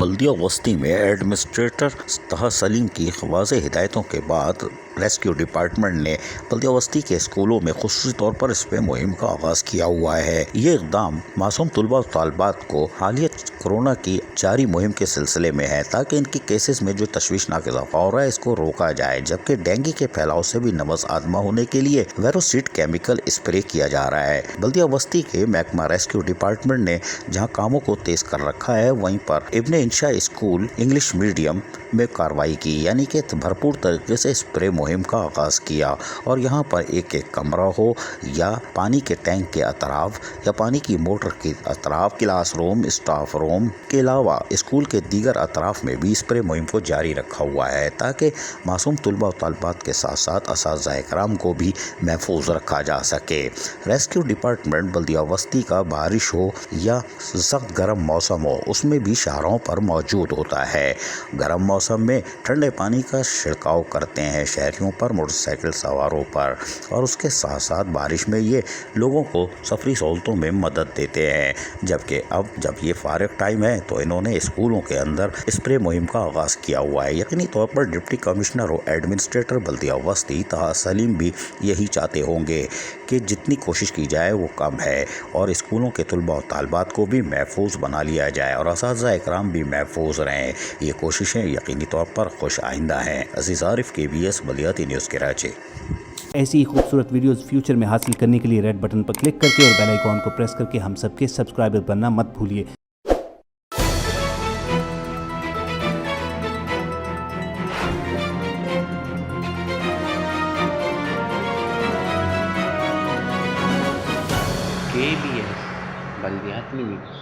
بلدیہ وسطی میں ایڈمنسٹریٹر طه سلیم کی واضح ہدایتوں کے بعد ریسکیو ڈپارٹمنٹ نے بلدیہ وسطی کے اسکولوں میں خصوصی طور پر اسپرے مہم کا آغاز کیا ہوا ہے۔ یہ اقدام معصوم طلباء و طالبات کو حالیہ کورونا کی جاری مہم کے سلسلے میں ہے تاکہ ان کی کیسز میں جو تشویشناک اضافہ ہو رہا ہے اس کو روکا جائے، جبکہ ڈینگی کے پھیلاؤ سے بھی نمز آدمہ ہونے کے لیے ویروسیڈ کیمیکل اسپرے کیا جا رہا ہے۔ بلدیہ وسطی کے محکمہ ریسکیو ڈپارٹمنٹ نے جہاں کاموں کو تیز کر رکھا ہے، وہیں پر ابن انشا اسکول انگلش میڈیم میں کارروائی کی، یعنی کہ بھرپور طریقے سے اسپرے مہم کا آغاز کیا اور یہاں پر ایک ایک کمرہ ہو یا پانی کے ٹینک کے اطراف یا پانی کی موٹر کے اطراف، کلاس روم، اسٹاف روم کے علاوہ اسکول کے دیگر اطراف میں بھی اسپرے مہم کو جاری رکھا ہوا ہے تاکہ معصوم طلباء و طالبات کے ساتھ ساتھ اساتذہ کرام کو بھی محفوظ رکھا جا سکے۔ ریسکیو ڈپارٹمنٹ بلدیہ وسطی کا بارش ہو یا سخت گرم موسم ہو اس میں بھی شاہراہوں پر موجود ہوتا ہے۔ گرم موسم میں ٹھنڈے پانی کا چھڑکاؤ کرتے ہیں شہریوں پر، موٹر سائیکل سواروں پر، اور اس کے ساتھ ساتھ بارش میں یہ لوگوں کو سفری سہولتوں میں مدد دیتے ہیں، جبکہ اب جب یہ فارغ ٹائم ہے تو انہوں نے اسکولوں کے اندر اسپرے مہم کا آغاز کیا ہوا ہے۔ یقینی طور پر ڈپٹی کمشنر و ایڈمنسٹریٹر بلدیہ وسطی طه سلیم بھی یہی چاہتے ہوں گے کہ جتنی کوشش کی جائے وہ کم ہے اور اسکولوں کے طلباء و طالبات کو بھی محفوظ بنا لیا جائے اور اساتذہ اکرام بھی محفوظ رہیں۔ یہ کوششیں یقینی طور پر خوش آئندہ ہیں۔ عزیز عارف، KBS بلدیاتی نیوز کراچی۔ ایسی ہی خوبصورت ویڈیوز فیوچر میں حاصل کرنے کے لیے ریڈ بٹن پر کلک کر کے اور بیل آئیکن کو پریس کر کے ہم سب کے سبسکرائبر بننا مت بھولیے۔ KBS بلدیاتی نیوز۔